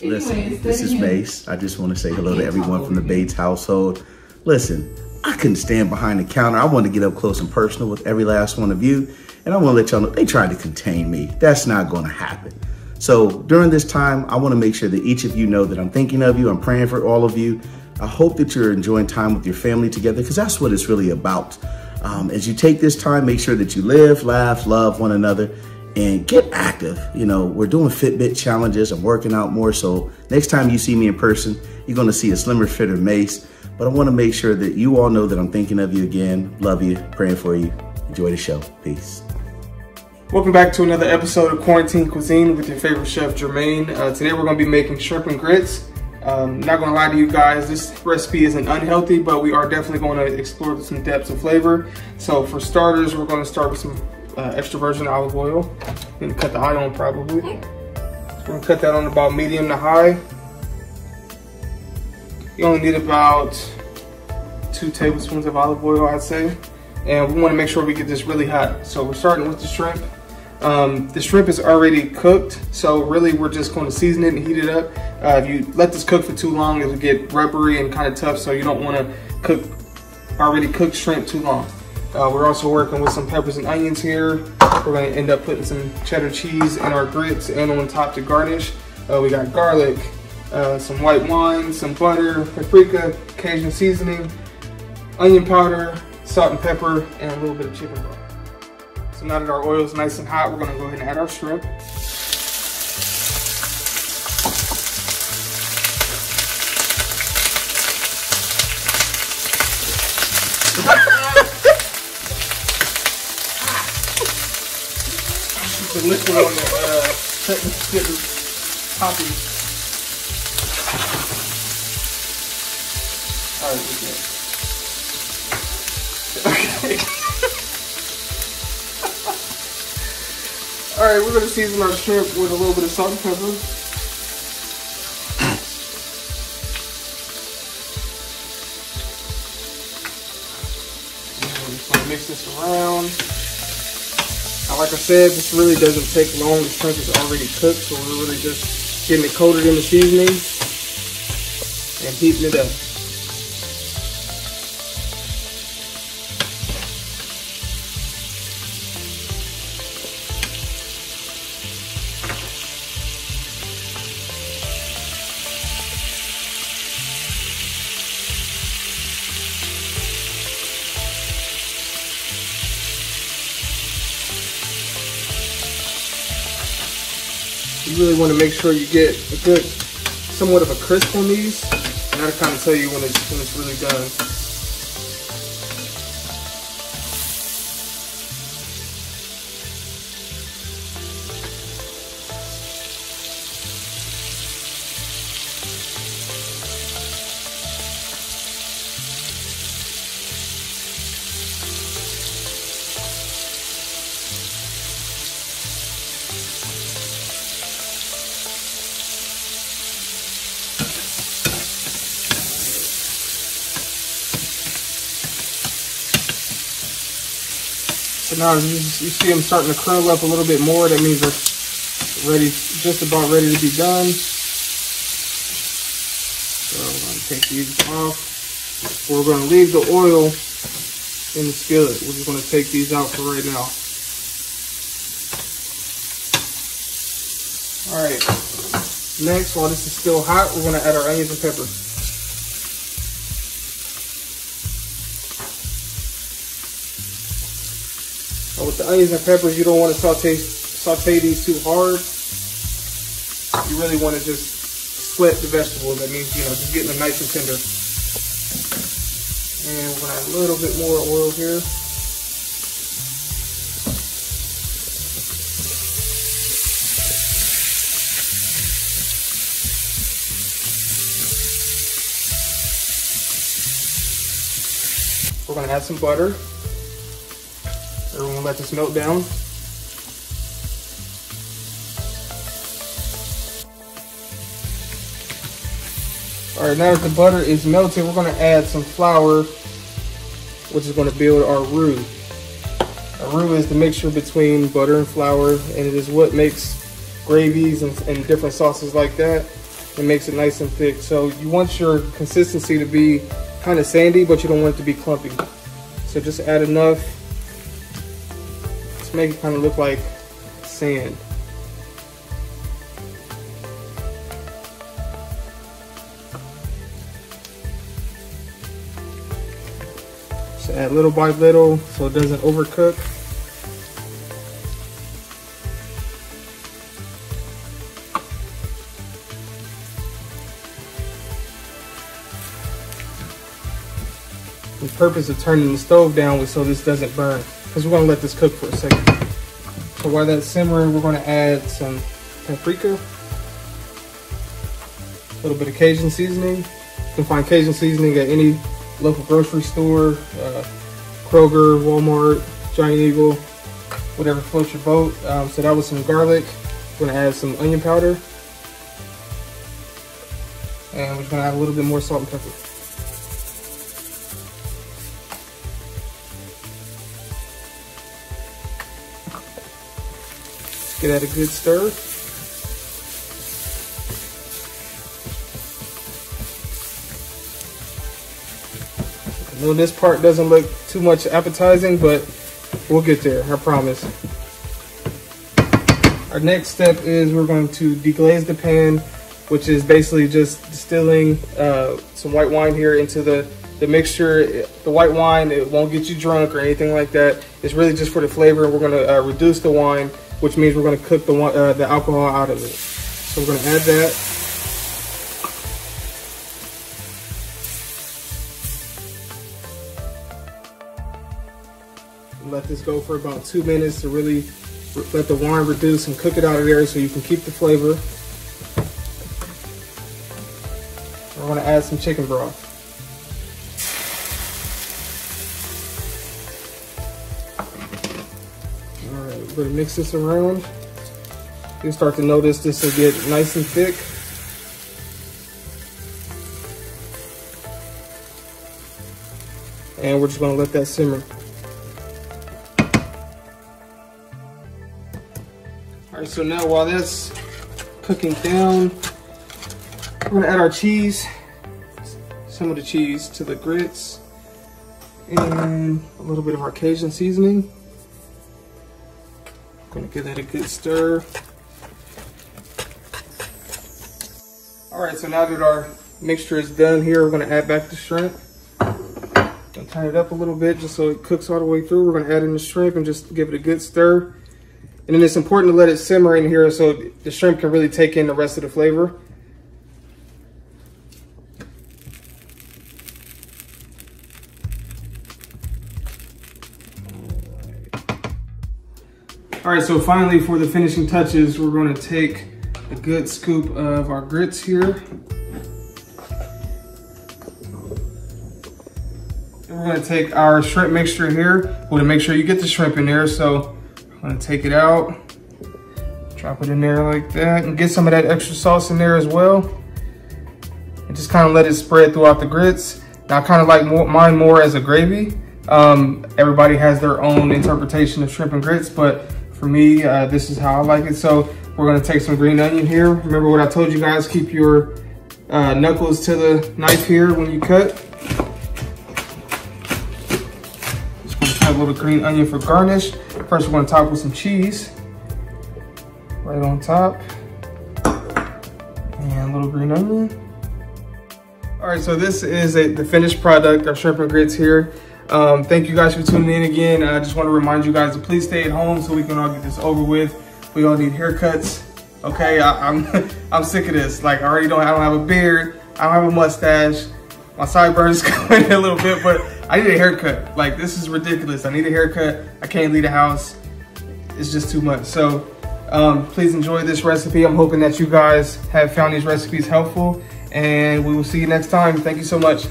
Listen, this is Mace. I just want to say hello to everyone from the Bates household. Listen, I couldn't stand behind the counter. I want to get up close and personal with every last one of you. And I want to let y'all know, they tried to contain me. That's not going to happen. So during this time, I want to make sure that each of you know that I'm thinking of you. I'm praying for all of you. I hope that you're enjoying time with your family together, because that's what it's really about. As you take this time, make sure that you live, laugh, love one another, and get active. You know, we're doing Fitbit challenges. I'm working out more. So next time you see me in person, you're going to see a slimmer, fitter Mace. But I want to make sure that you all know that I'm thinking of you again. Love you, praying for you. Enjoy the show. Peace. Welcome back to another episode of Quarantine Cuisine with your favorite chef, Jermayne. Today we're going to be making shrimp and grits. Not going to lie to you guys, this recipe isn't unhealthy, but we are definitely going to explore some depths of flavor. So for starters, we're going to start with some extra virgin olive oil. I'm going to cut the eye on probably. So we're going to cut that on about medium to high. You only need about 2 tablespoons of olive oil, I'd say. And we want to make sure we get this really hot. So we're starting with the shrimp. The shrimp is already cooked, so really we're just going to season it and heat it up. If you let this cook for too long, it'll get rubbery and kind of tough, so you don't want to cook already cooked shrimp too long. We're also working with some peppers and onions here. We're going to end up putting some cheddar cheese in our grits and on top to garnish. We got garlic, some white wine, some butter, paprika, Cajun seasoning, onion powder, salt and pepper, and a little bit of chicken broth. So now that our oil is nice and hot, we're going to go ahead and add our shrimp. The liquid on the poppy. Alright, we're good. Okay. Alright, we're going to season our shrimp with a little bit of salt and pepper. And we're just going to mix this around. Now, like I said, this really doesn't take long. The shrimp is already cooked, so we're really just getting it coated in the seasoning and heating it up. You really want to make sure you get a good, somewhat of a crisp on these, and that'll kind of tell you when it's really done. So now you see them starting to curl up a little bit more. That means they're ready, just about ready to be done. So I'm going to take these off. We're going to leave the oil in the skillet. We're just going to take these out for right now. Alright, next, while this is still hot, we're going to add our onions and pepper. With the onions and peppers, you don't want to saute these too hard. You really want to just sweat the vegetables. That means, you know, just getting them nice and tender. And we're going to add a little bit more oil here. We're going to add some butter. Everyone let this melt down. All right, now that the butter is melted, we're going to add some flour, which is going to build our roux. Our roux is the mixture between butter and flour, and it is what makes gravies and different sauces like that. It makes it nice and thick. So you want your consistency to be kind of sandy, but you don't want it to be clumpy. So just add enough to make it kind of look like sand. So add little by little so it doesn't overcook. The purpose of turning the stove down was so this doesn't burn, because we're going to let this cook for a second. So while that's simmering, we're going to add some paprika, a little bit of Cajun seasoning. You can find Cajun seasoning at any local grocery store, Kroger, Walmart, Giant Eagle, whatever floats your boat. So that was some garlic. We're going to add some onion powder, and we're just going to add a little bit more salt and pepper. Give that a good stir. I know this part doesn't look too much appetizing, but we'll get there, I promise. Our next step is we're going to deglaze the pan, which is basically just distilling some white wine here into the mixture. The white wine, it won't get you drunk or anything like that. It's really just for the flavor. We're going to reduce the wine, which means we're going to cook the alcohol out of it. So we're going to add that. Let this go for about 2 minutes to really let the wine reduce and cook it out of there so you can keep the flavor. We're going to add some chicken broth. Alright, we're going to mix this around. You'll start to notice this will get nice and thick. And we're just going to let that simmer. Alright, so now while that's cooking down, we're going to add our cheese, some of the cheese to the grits, and a little bit of our Cajun seasoning. Going to give that a good stir. Alright, so now that our mixture is done here, we're going to add back the shrimp. Going to turn it up a little bit just so it cooks all the way through. We're going to add in the shrimp and just give it a good stir. And then it's important to let it simmer in here so the shrimp can really take in the rest of the flavor. All right, so finally for the finishing touches, we're going to take a good scoop of our grits here. And we're going to take our shrimp mixture here. We're going to make sure you get the shrimp in there. So I'm going to take it out, drop it in there like that, and get some of that extra sauce in there as well. And just kind of let it spread throughout the grits. Now I kind of like mine more as a gravy. Everybody has their own interpretation of shrimp and grits, but for me, this is how I like it. So we're going to take some green onion here. Remember what I told you guys, keep your knuckles to the knife here when you cut. Just going to try a little green onion for garnish. First, we're going to top with some cheese right on top, and a little green onion. All right, so this is the finished product, our shrimp and grits here. Thank you guys for tuning in again. I just want to remind you guys to please stay at home so we can all get this over with. We all need haircuts. Okay, I'm sick of this. Like I don't have a beard. I don't have a mustache. My sideburns coming in a little bit, but I need a haircut. Like this is ridiculous. I need a haircut. I can't leave the house. It's just too much. So please enjoy this recipe. I'm hoping that you guys have found these recipes helpful, and we will see you next time. Thank you so much.